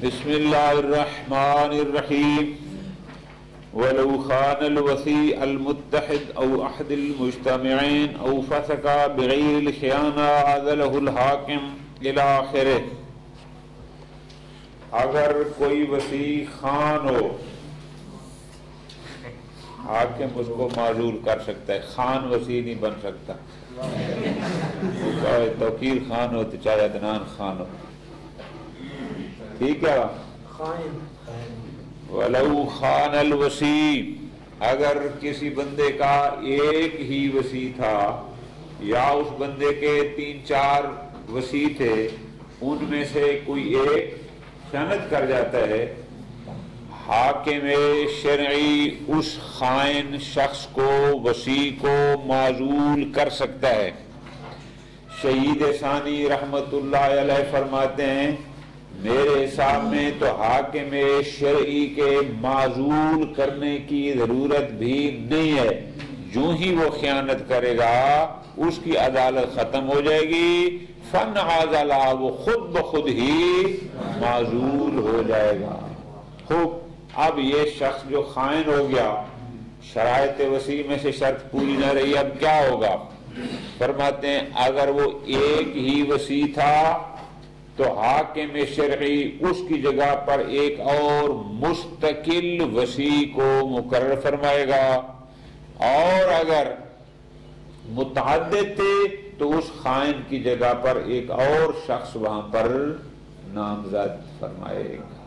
بسم اللہ الرحمن الرحیم ولو خان الوسیع المتحد او احد المجتمعین او فسق بغیر الخیانہ عزلہ الحاکم الی آخرہ. اگر کوئی وسیع خان ہو، حاکم اس کو معذور کر سکتا ہے، خان وسیع نہیں بن سکتا. چاہے توقیر خان ہو تو چاہے عدنان خان ہو، ٹھیک ہے. وَلَوْ خَانَ الْوَسِيعِ، اگر کسی بندے کا ایک ہی وسیع تھا یا اس بندے کے 3-4 وسیع تھے، ان میں سے کوئی ایک خیانت کر جاتا ہے، حاکم شرعی اس خائن شخص کو، وسیع کو معزول کر سکتا ہے. شہید ثانی رحمت اللہ علیہ فرماتے ہیں میرے حساب میں تو حاکم شرعی کے معزول کرنے کی ضرورت بھی نہیں ہے. جو ہی وہ خیانت کرے گا اس کی عدالت ختم ہو جائے گی، فن عزلہ، وہ خود بخود ہی معزول ہو جائے گا. خوب، اب یہ شخص جو خائن ہو گیا، شرائط وسیع میں سے شرط پوری نہ رہی، اب کیا ہوگا؟ فرماتے ہیں اگر وہ ایک ہی وسیع تھا تو حاکم شرعی اس کی جگہ پر ایک اور مستقل وسیع کو مقرر فرمائے گا، اور اگر متعدد تھے تو اس خائن کی جگہ پر ایک اور شخص وہاں پر نامزد فرمائے گا.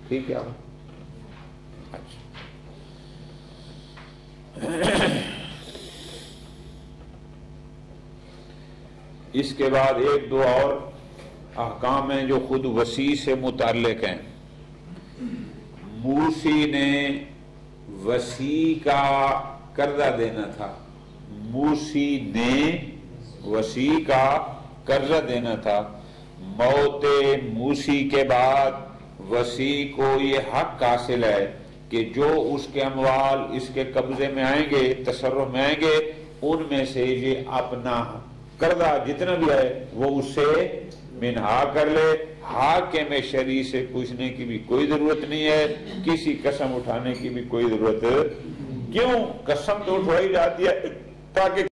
ٹھیک ہے. اس کے بعد ایک دو اور احکام ہیں جو خود وسیع سے متعلق ہیں. موسی نے وسیع کا قرضہ دینا تھا، موسی نے وسیع کا قرضہ دینا تھا. موت موسی کے بعد وسیع کو یہ حق حاصل ہے کہ جو اس کے اموال اس کے قبضے میں آئیں گے، تصرف میں آئیں گے، ان میں سے یہ اپنا قرضہ جتنا بھی ہے وہ اس سے منہا کر لے. حاکم شرعی سے پوچھنے کی بھی کوئی ضرورت نہیں ہے، کسی قسم اٹھانے کی بھی کوئی ضرورت. کیوں؟ قسم تو اٹھوائی جاتی ہے تاکہ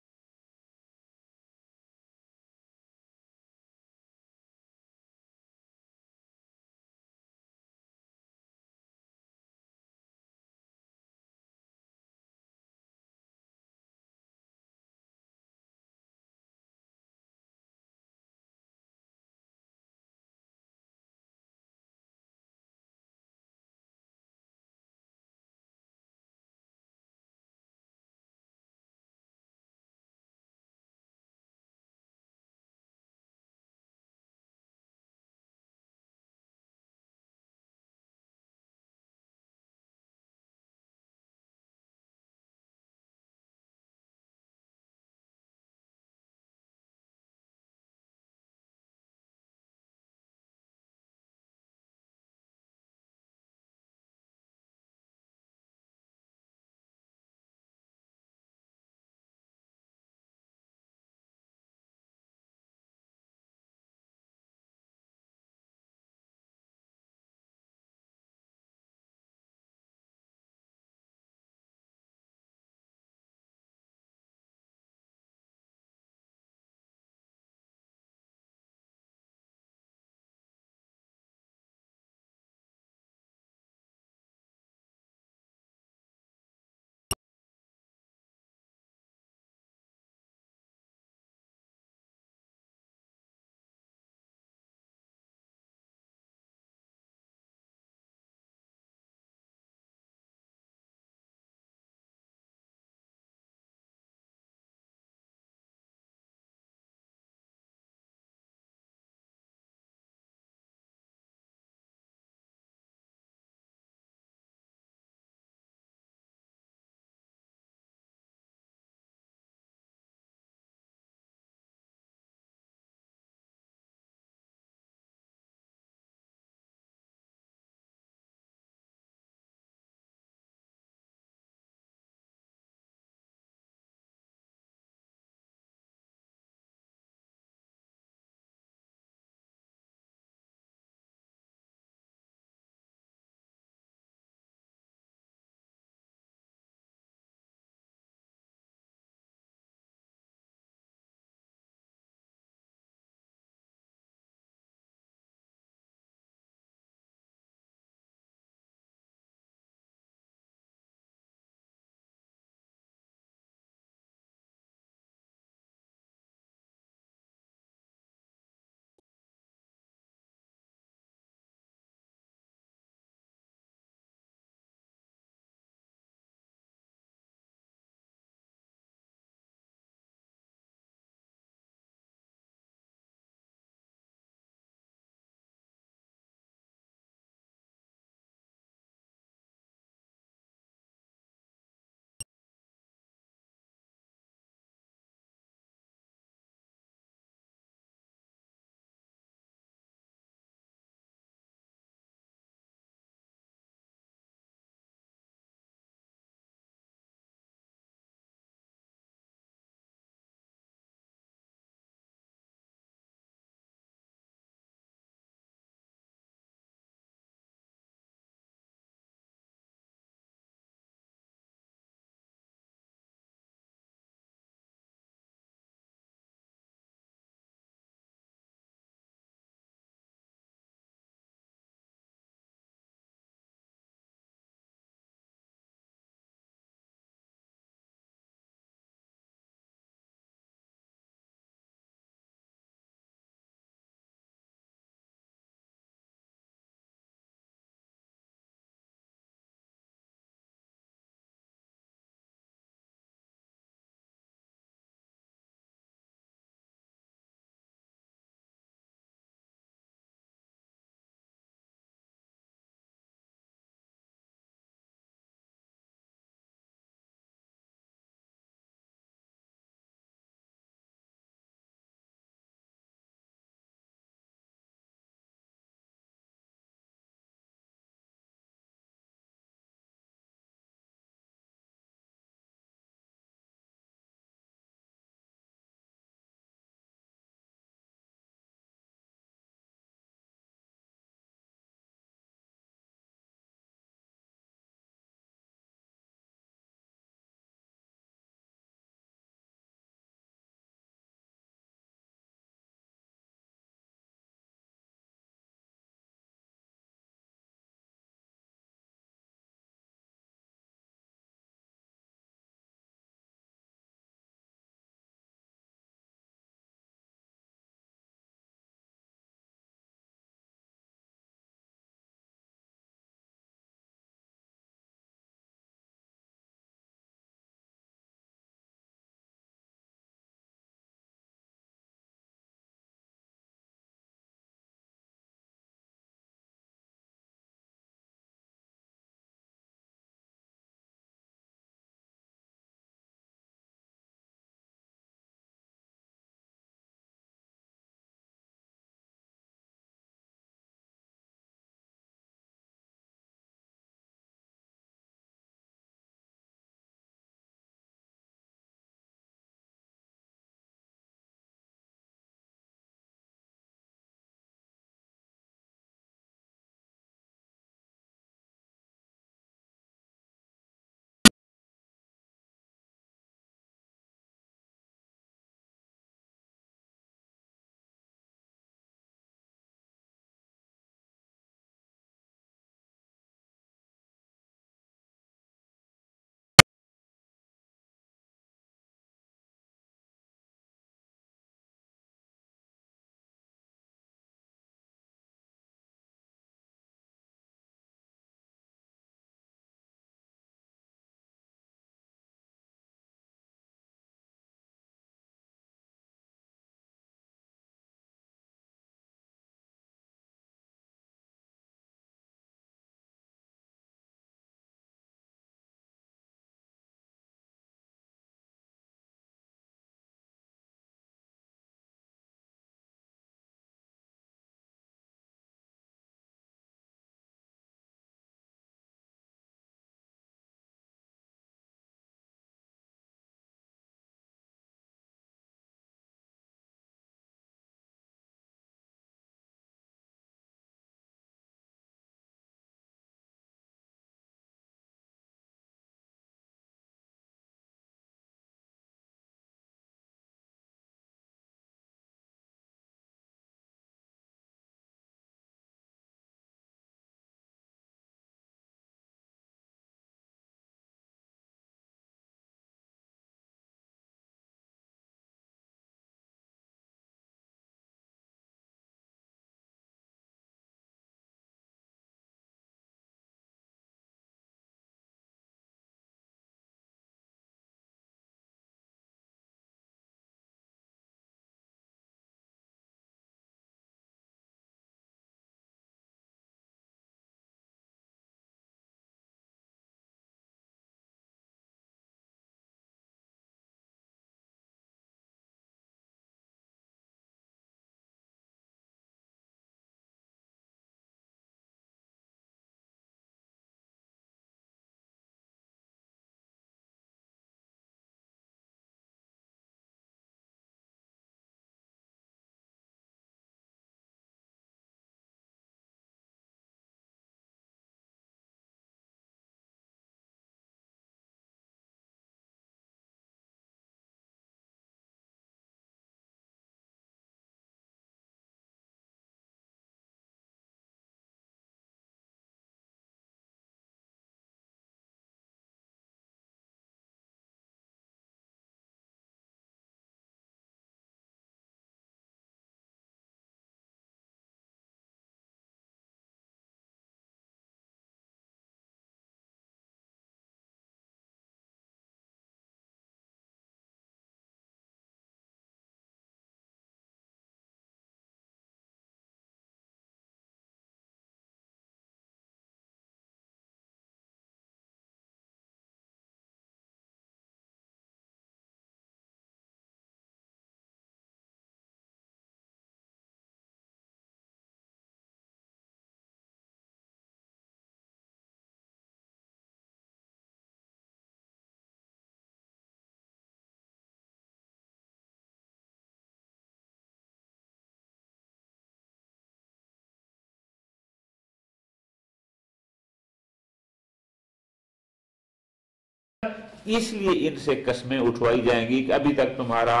اس لیے ان سے قسمیں اٹھوائی جائیں گی کہ ابھی تک تمہارا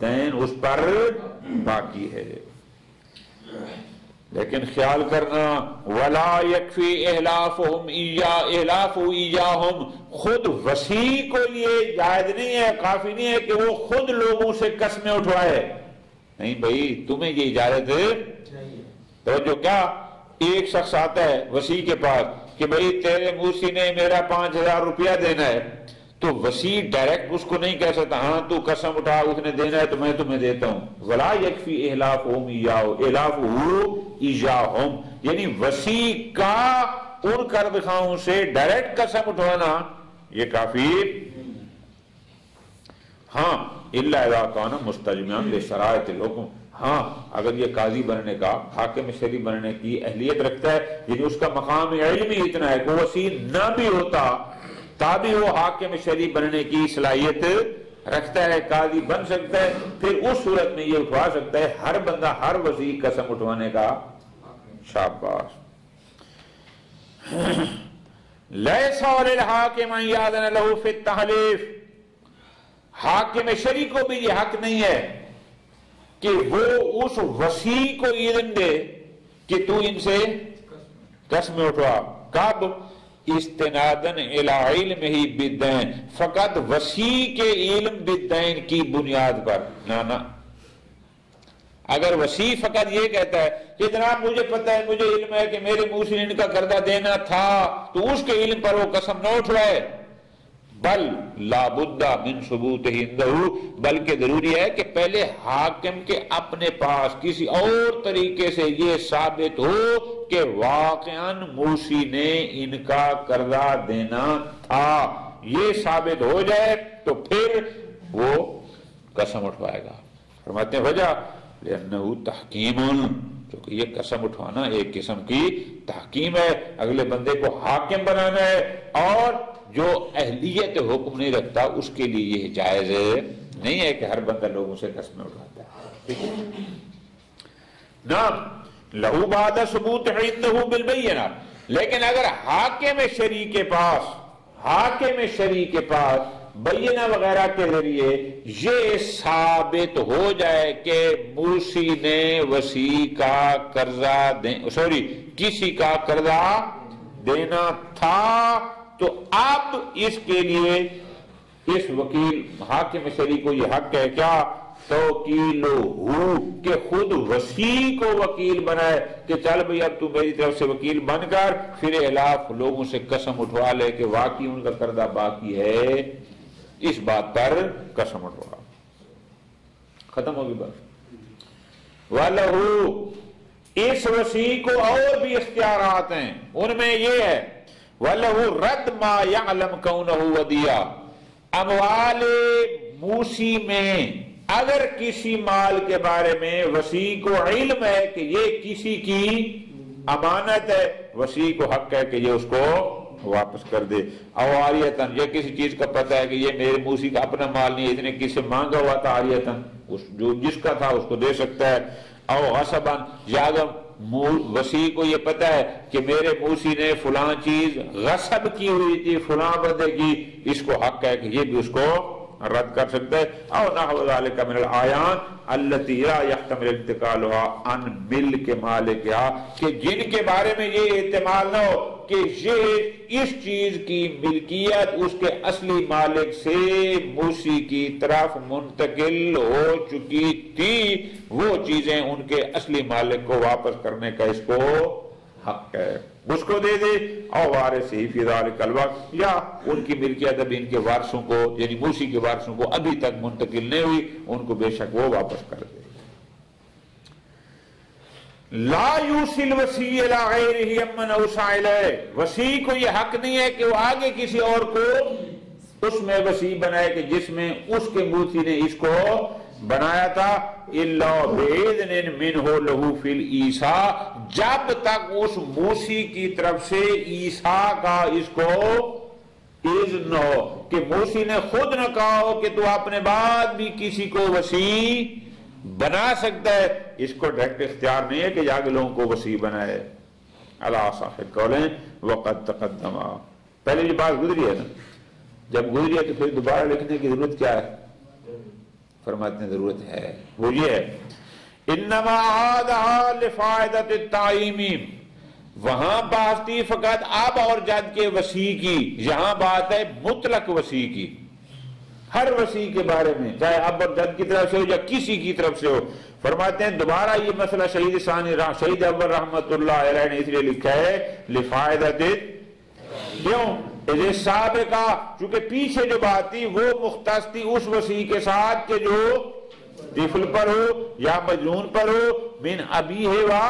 دین اس پر باقی ہے. لیکن خیال کرنا ولا یکفی احلافہم ایاہم، خود وسیع کو یہ جائز نہیں ہے، کافی نہیں ہے کہ وہ خود لوگوں سے قسمیں اٹھوائے. نہیں بھائی، تمہیں یہ اجازت تو جو کیا ایک شخص آتا ہے وسیع کے پاس کہ بھئی تیرے موسی نے میرا 5000 روپیہ دینا ہے، تو وسیع ڈائریکٹ اس کو نہیں کہہ سکتا ہاں تو قسم اٹھا اس نے دینا ہے تو میں تمہیں دیتا ہوں. ولا یکفی احلافہم ایاہم، یعنی وسیع کا ان قرض خواہوں سے ڈائریکٹ قسم اٹھوانا یہ کافی. ہاں الا اذا کان مستجمعا لشرائط الحکم، ہاں اگر یہ قاضی بننے کا، حاکم شرعی بننے کی اہلیت رکھتا ہے، یعنی اس کا مقام علمی اتنا ہے کہ وسیع نہ بھی ہوتا تابع وہ حاکم شرعی بننے کی صلاحیت رکھتا ہے، قاضی بن سکتا ہے، پھر اس صورت میں یہ اٹھوا سکتا ہے. ہر بندہ ہر وسیع قسم اٹھوانے کا. شاباش. لیس للحاکم ان یاذن لہ فی التحلیف، حاکم شرعی کو بھی یہ حق نہیں ہے کہ وہ اس وسیع کو اذن دے کہ تو ان سے قسم اٹھوا. کب؟ استنادن الی علمہ بالدین، فقط وسیع کے علم بالدین کی بنیاد پر. نہ اگر وسیع فقط یہ کہتا ہے کہ جناب مجھے پتہ ہے، مجھے علم ہے کہ میرے موسی نے ان کا قرضہ دینا تھا، تو اس کے علم پر وہ قسم نہ اٹھوائے. بل لا بد من ثبوت عندہ، بلکہ ضروری ہے کہ پہلے حاکم کے اپنے پاس کسی اور طریقے سے یہ ثابت ہو کہ واقعاً موسی نے ان کا قرضہ دینا تھا. یہ ثابت ہو جائے تو پھر وہ قسم اٹھوائے گا. فرماتے ہیں وجہ لأنہ تحکیم، کیونکہ یہ قسم اٹھوانا ایک قسم کی تحکیم ہے، اگلے بندے کو حاکم بنانا ہے، اور جو اہلیت حکم نہیں رکھتا اس کے لیے یہ جائز نہیں ہے کہ ہر بندہ لوگوں سے قسمیں اٹھاتا ہے. نعم لہو بعد ثبوت عندہ بالبینہ، لیکن اگر حاکم شرعی کے پاس بینہ وغیرہ کے ذریعے یہ ثابت ہو جائے کہ موسی نے وسیع کا قرضہ کسی کا قرضہ دینا تھا، تو اب اس کے لیے اس وکیل حاکم شرعی کو یہ حق ہے کیا؟ توکیلہ، کہ خود وسیع کو وکیل بنائے کہ چل بھئی اب تو میری طرف سے وکیل بن کر پھر احلاف لوگوں سے قسم اٹھوا لے کہ واقعی ان کا قرضہ باقی ہے، اس بات پر قسم اٹھوا. ختم ہوگی بات. وَلَهُ، اس وسیع کو اور بھی اختیارات ہیں، ان میں یہ ہے وَلَهُ رَدْ مَا يَعْلَمْ كَوْنَهُ وَدِيَا، اموال موسی میں اگر کسی مال کے بارے میں وسیع کو علم ہے کہ یہ کسی کی امانت ہے، وسیع کو حق ہے کہ یہ اس کو واپس کر دے. عاریتاً، یہ کسی چیز کا پتہ ہے کہ یہ میرے موسی کا اپنا مال نہیں ہے، اتنے کس سے مانگا ہوا تھا، عاریتاً جو جس کا تھا اس کو دے سکتا ہے. او غصباً، یا اگر وسیع کو یہ پتہ ہے کہ میرے موسی نے فلاں چیز غصب کی ہوئی تھی فلاں بندے کی، اس کو حق ہے کہ یہ بھی اس کو رد کر سکتا ہے. او نحو ذالک من الآیان التی لا یحتمل انتقالها عن ملک مالکها، کہ جن کے بارے میں یہ احتمال نہ ہو کہ یہ اس چیز کی ملکیت اس کے اصلی مالک سے موسی کی طرف منتقل ہو چکی تھی، وہ چیزیں ان کے اصلی مالک کو واپس کرنے کا اس کو حق ہے، اس کو دے دے. او وارثی فی ذلک الوقت، یا ان کی ملکیت ابھی ان کے وارثوں کو یعنی موسی کے وارثوں کو ابھی تک منتقل نہیں ہوئی، ان کو بے شک وہ واپس کر دے. لا یوصی الوصی الی غیرہ امن اوصی الیہ، وصی کو یہ حق نہیں ہے کہ وہ آگے کسی اور کو اس میں وصی بنائے کہ جس میں اس کے موسی نے اس کو بنایا تھا. الا باذن منہ لہ فی الایصاء، جب تک اس موسی کی طرف سے ایصاء کا اس کو اذن ہو، کہ موسی نے خود نہ کہا ہو کہ تو اپنے بعد بھی کسی کو وصی بنا سکتا ہے، اس کو ڈائریکٹ اختیار نہیں ہے کہ جا کے لوگوں کو وصی بنائے. علی صاحب قولیں وقد تقدم، پہلے یہ بات گزری ہے نا. جب گزری ہے تو پھر دوبارہ لکھنے کی ضرورت کیا ہے؟ فرماتے ہیں ضرورت ہے، وہ یہ ہے انما عادہ لفائدۃ التعیم، وہاں بات تھی فقط اب اور جد کے وصی کی، یہاں بات ہے مطلق وصی کی، ہر وصی کے بارے میں، چاہے اب اور جد کی طرف سے ہو یا کسی کی طرف سے ہو۔ فرماتے ہیں دوبارہ یہ مسئلہ شہید ثانی شہید اول رحمت اللہ علیہ نے اس لیے لکھا ہے لفائدۃ، کیوں؟ اس سابقہ، چونکہ پیچھے جو بات تھی وہ مختص تھی اس وصی کے ساتھ کہ جو طفل پر ہو یا مجنون پر ہو، من ابی ہے وا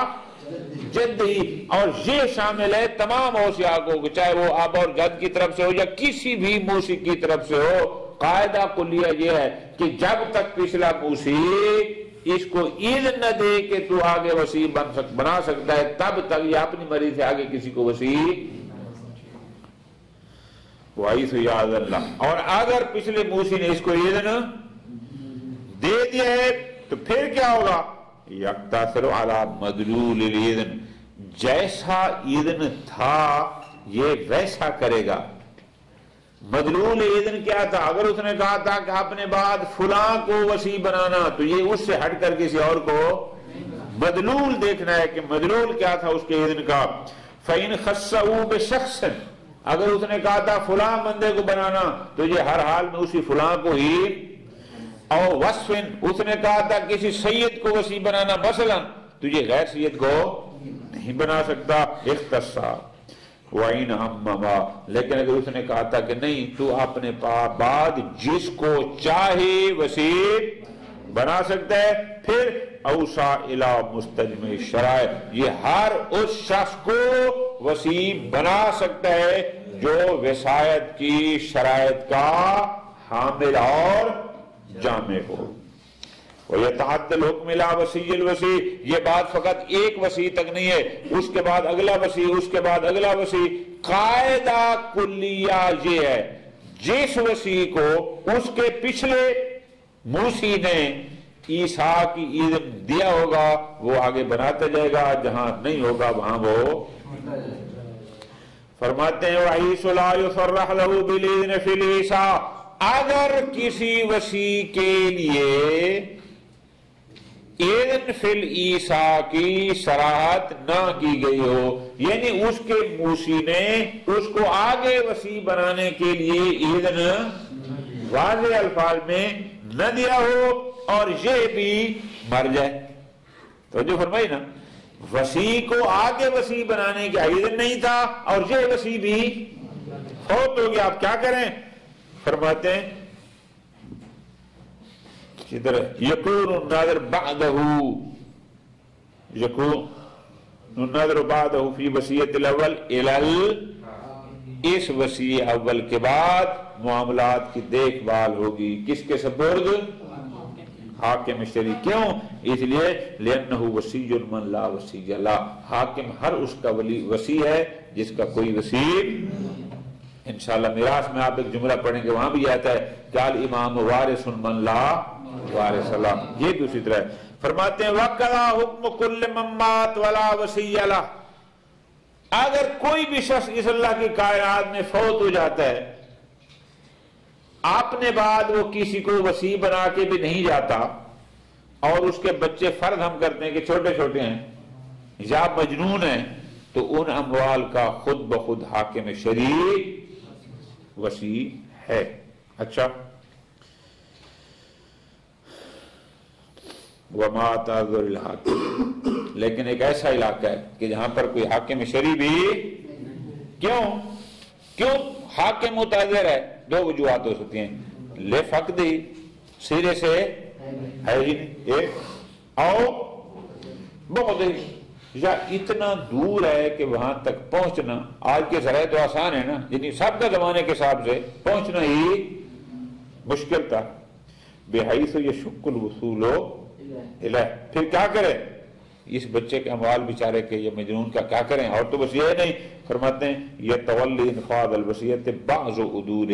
جدی، اور یہ شامل ہے تمام اوصیاء کو، چاہے وہ اب اور جد کی طرف سے ہو یا کسی بھی موصی کی طرف سے ہو۔ قاعدہ کلیہ یہ ہے کہ جب تک پچھلا موصی اس کو اذن نہ دے کہ تو آگے وصی بنا سکتا ہے، تب تک یہ اپنی مرضی سے آگے کسی کو وصی وَعِيثُ يَعْذَ اللَّهِ، اور اگر پچھلے موصی نے اس کو اذن دے دیا ہے تو پھر کیا ہوگا؟ یقتصر علی مدلول الاذن، جیسا اذن تھا یہ ویسا کرے گا۔ مدلول اذن کیا تھا؟ اگر اس نے کہا تھا کہ اپنے بعد فلاں کو وصی بنانا، تو یہ اس سے ہٹ کر کسی اور کو مدلول دیکھنا ہے کہ مدلول کیا تھا اس کے اذن کا۔ فَإِنْ خَصَّهُ بِشَخْصٍ، اگر اس نے کہا تھا فلاں بندے کو بنانا تو یہ ہر حال میں اسی فلاں کو ہی، اور وصفن، اس نے کہا تھا کسی سید کو وصی بنانا مثلا، تو یہ غیر سید کو نہیں بنا سکتا۔ اختصا وَإِنْ عَمَّمَا، لیکن اگر اس نے کہا تھا کہ نہیں تو اپنے بعد جس کو چاہے وصی بنا سکتا ہے، پھر اوصا الی مستجمع الشرائع، یہ ہر اس شخص کو وصی بنا سکتا ہے جو وصایت کی شرائط کا حامل اور جامع ہو۔ وَيَتَعَدَّ الْحُكْمِ لَا وَصِيَّ الْوَصِيّ، یہ بات فقط ایک وصی تک نہیں ہے، اس کے بعد اگلا وصی، اس کے بعد اگلا وصی۔ قاعدہ کلیہ یہ ہے جس وصی کو اس کے پچھلے موصی نے عیسیٰ کی اذن دیا ہوگا وہ آگے بناتا جائے گا، جہاں نہیں ہوگا وہاں وہ فرماتے ہیں وَعِيسُ لَا يُصَرَّحْ لَهُ بِالْإِذْنِ فِي الْعِيسَىٰ، اگر کسی وصی کے لیے اذن فی العیسیٰ کی صراحت نہ کی گئی ہو، یعنی اس کے موصی نے اس کو آگے وصی بنانے کے لیے اذن واضح الفاظ میں نہ دیا ہو، اور یہ بھی مر جائے، تو جو فرمائی نا وصی کو آگے وصی بنانے کا اذن نہیں تھا اور یہ وصی بھی فوت ہو گیا، آپ کیا کریں؟ فرماتے ہیں یکون الناظر بعدہ، یکون الناظر بعدہ فی وصیت الاول اس وصی اول کے بعد معاملات کی دیکھ بھال ہوگی کس کے سپرد؟ حاکم شرعی۔ کیوں؟ اس لیے لأنہ وصی من لا وصی لا، حاکم ہر اس کا وصی ہے جس کا کوئی وصی۔ انشاءاللہ میراث میں آپ ایک جملہ پڑھیں گے، وہاں بھی آتا ہے کہ الامام وارث من لا وارث لا، یہ دوسری طرح ہے۔ فرماتے ہیں وَقَضَى حُکْمُ كُلِّ مَن مَّاتَ وَلَا وَصِيَّ لَهُ، اگر کوئی بھی شخص اس اللہ کی کائنات میں فوت ہو جاتا ہے، اپنے بعد وہ کسی کو وصی بنا کے بھی نہیں جاتا، اور اس کے بچے فرض ہم کرتے ہیں کہ چھوٹے چھوٹے ہیں یا مجنون ہیں، تو ان اموال کا خود بخود حاکم شرعی وصی ہے۔ اچھا، وما تعذر الحاکم، لیکن ایک ایسا علاقہ ہے کہ جہاں پر کوئی حاکم شرعی بھی، کیوں حاکم متعذر ہے؟ دو وجوہات ہو سکتی ہیں، لے فقدی، سرے سے ہے ہی نہیں ایک، اور بہت یا اتنا دور ہے کہ وہاں تک پہنچنا آج کے ذرائع تو آسان ہے نا، یعنی سب کا زمانے کے حساب سے پہنچنا ہی مشکل تھا، بحیث یشق الوصول الیہ۔ پھر کیا کرے اس بچے کے اموال بیچارے کے، یہ مجنون کا کیا کریں؟ اور تو بس یہ نہیں، فرماتے ہیں یتولی انفاذ الوصیت بعض عدول،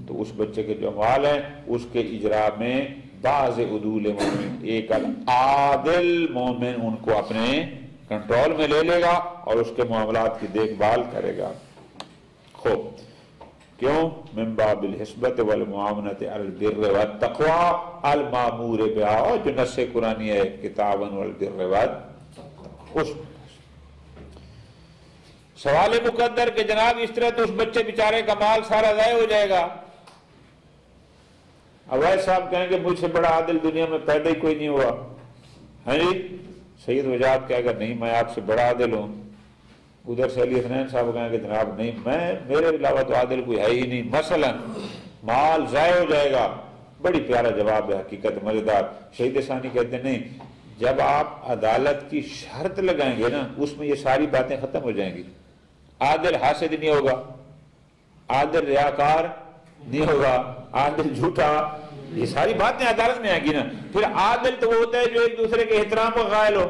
تو اس بچے کے جو اموال ہیں اس کے اجراء میں بعض عدول مومن، ایک عادل مومن ان کو اپنے کنٹرول میں لے لے گا اور اس کے معاملات کی دیکھ بھال کرے گا۔ خوب، کیوں؟ من باب الحسبت والمعاونت علی البر والتقوی المامور بہا، جو نص قرآنی ہے کتابا والبر والتقوی. اس سوال مقدر کہ جناب اس طرح تو اس بچے بیچارے کا مال سارا ضائع ہو جائے گا. اویس صاحب کہیں گے مجھ سے بڑا عادل دنیا میں پیدا ہی کوئی نہیں ہوا. ہاں جی. سید وجاد کہے گا نہیں میں آپ سے بڑا عادل ہوں. ادھر سے علی حسنین صاحب کہیں گے جناب نہیں میرے علاوہ تو عادل کوئی ہے ہی نہیں. مثلا مال ضائع ہو جائے گا. بڑی پیارا جواب ہے، حقیقت مزیدار. شہید ثانی کہتے ہیں نہیں، جب آپ عدالت کی شرط لگائیں گے نا اس میں یہ ساری باتیں ختم ہو جائیں گی. عادل حاسد نہیں ہوگا، عادل ریاکار نہیں ہوگا، عادل جھوٹا، یہ ساری باتیں عدالت میں آئیں گی نا. پھر عادل تو وہ ہوتا ہے جو ایک دوسرے کے احترام کا قائل ہو،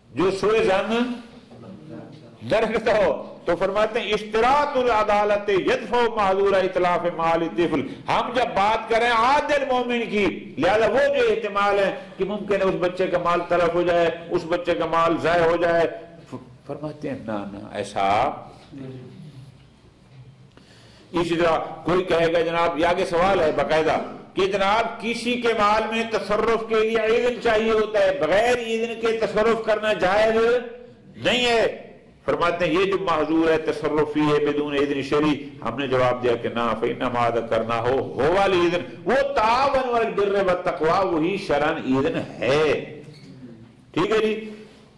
جو سوء ظن نہ رکھتا ہو. تو فرماتے ہیں اشتراط العدالت یدفع معذور اطلاف مال الطفل. ہم جب بات کریں عادل مومن کی، لہذا وہ جو احتمال ہے کہ ممکن ہے اس بچے کا مال تلف ہو جائے، اس بچے کا مال ضائع ہو جائے، فرماتے ہیں نہ ایسا. اسی طرح کوئی کہے گا جناب یہ آگے سوال ہے باقاعدہ کہ جناب کسی کے مال میں تصرف کے لیے اذن چاہیے ہوتا ہے، بغیر اذن کے تصرف کرنا جائز نہیں ہے. فرماتے ہیں یہ جو معذور ہے تصرفی ہے بدون اذن شرعی، ہم نے جواب دیا کہ نہ فإنما اذا کرنا ہو والی اذن وہ تعاون والبر والتقوی وہی شرعن اذن ہے. ٹھیک ہے جی.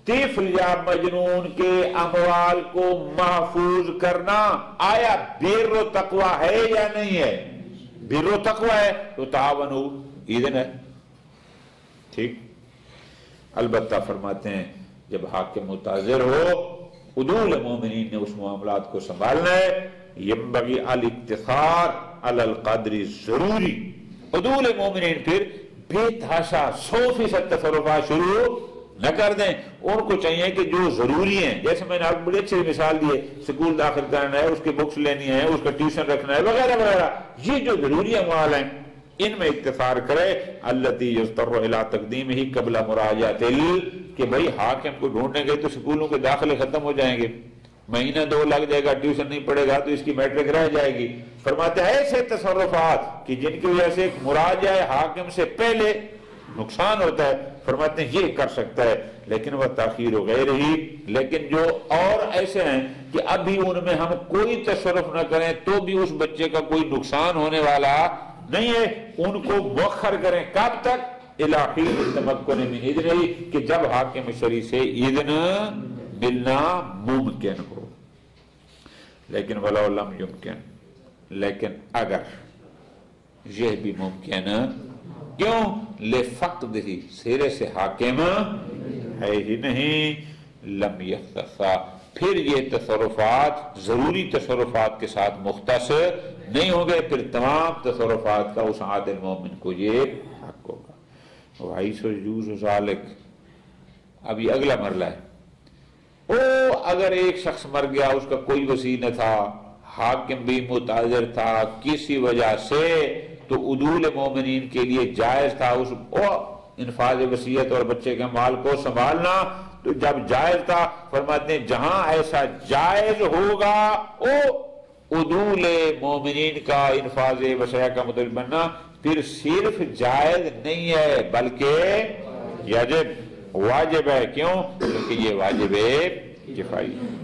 طفل یا مجنون کے اموال کو محفوظ کرنا آیا بر و تقوی ہے یا نہیں ہے؟ بر و تقوی ہے تو تعاون اذن ہے. ٹھیک. البتہ فرماتے ہیں جب حاکم متعذر ہو، عدول مومنین نے اس معاملات کو سنبھالنا ہے. ینبغی الاقتصار علی القدر ضروری. عدول مومنین پھر بے تحاشا 100% تصرفات شروع نہ کر دیں. ان کو چاہیے کہ جو ضروری ہیں، جیسے میں نے آپ بڑی اچھی مثال دی ہے، سکول داخل کرنا ہے، اس کی بکس لینی ہے، اس کا ٹیوشن رکھنا ہے وغیرہ وغیرہ، یہ جو ضروری اموال ہیں ان میں اقتصار کرے. التی یضطر الی تقدیمہ قبل مراجعۃ کہ بھائی حاکم کو ڈھونڈنے گئے تو سکولوں کے داخلے ختم ہو جائیں گے، مہینہ 2 لگ جائے گا، ٹیوشن نہیں پڑے گا تو اس کی میٹرک رہ جائے گی. فرماتے ہیں ایسے تصرفات کہ جن کی وجہ سے مراجعہ حاکم سے پہلے نقصان ہوتا ہے، فرماتے ہیں یہ کر سکتا ہے. لیکن وہ تاخیر ہو غیر ہی، لیکن جو اور ایسے ہیں کہ ابھی ان میں ہم کوئی تصرف نہ کریں تو بھی اس بچے کا کوئی نقصان ہونے والا نہیں ہے، ان کو مؤخر کریں. کب تک؟ الہی التمکن من اذن، کہ جب حاکم شرعی سے اذن ملنا ممکن ہو. لیکن ولو لم یمکن، لیکن اگر یہ بھی ممکن کیوں؟ لفقد ہی سرے سے حاکم ہے ہی نہیں. لم یختصا، پھر یہ تصرفات ضروری تصرفات کے ساتھ مختص نہیں ہوں گے، پھر تمام تصرفات کا اس عادل مومن کو یہ حق ہوگا. وحیث یجوز ذالک، اب یہ اگلا مرحلہ ہے. اگر ایک شخص مر گیا، اس کا کوئی وصی نہ تھا، حاکم بھی متعذر تھا کسی وجہ سے، تو عدول مومنین کے لیے جائز تھا اس انفاذ وصیت اور بچے کے مال کو سنبھالنا. تو جب جائز تھا، فرماتے ہیں جہاں ایسا جائز ہوگا عدول مومنین کا انفاذ وصیہ کا مطلب بننا پھر صرف جائز نہیں ہے بلکہ یجب، واجب ہے. کیوں؟ کیونکہ یہ واجب کفائی ہے.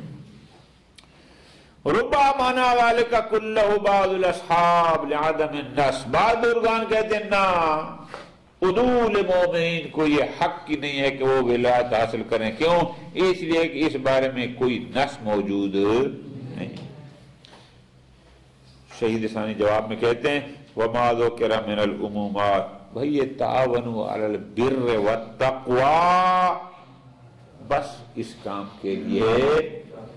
ربا مانا ذالک کلہ بعض الاصحاب لعدم النص، بعض بزرگان کہتے ہیں نا عدول مومنین کو یہ حق کی نہیں ہے کہ وہ ولایت حاصل کریں. کیوں؟ اس لیے کہ اس بارے میں کوئی نص موجود نہیں. شہید ثانی جواب میں کہتے ہیں وما ذکر من العمومات، بھئی یہ تعاونوا علی البر والتقوی بس اس کام کے لیے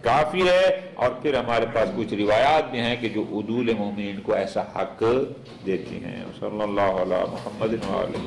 کافی ہے. اور پھر ہمارے پاس کچھ روایات بھی ہیں کہ جو عدول مومنین کو ایسا حق دیتی ہیں. صلی اللہ علی محمد وآلہ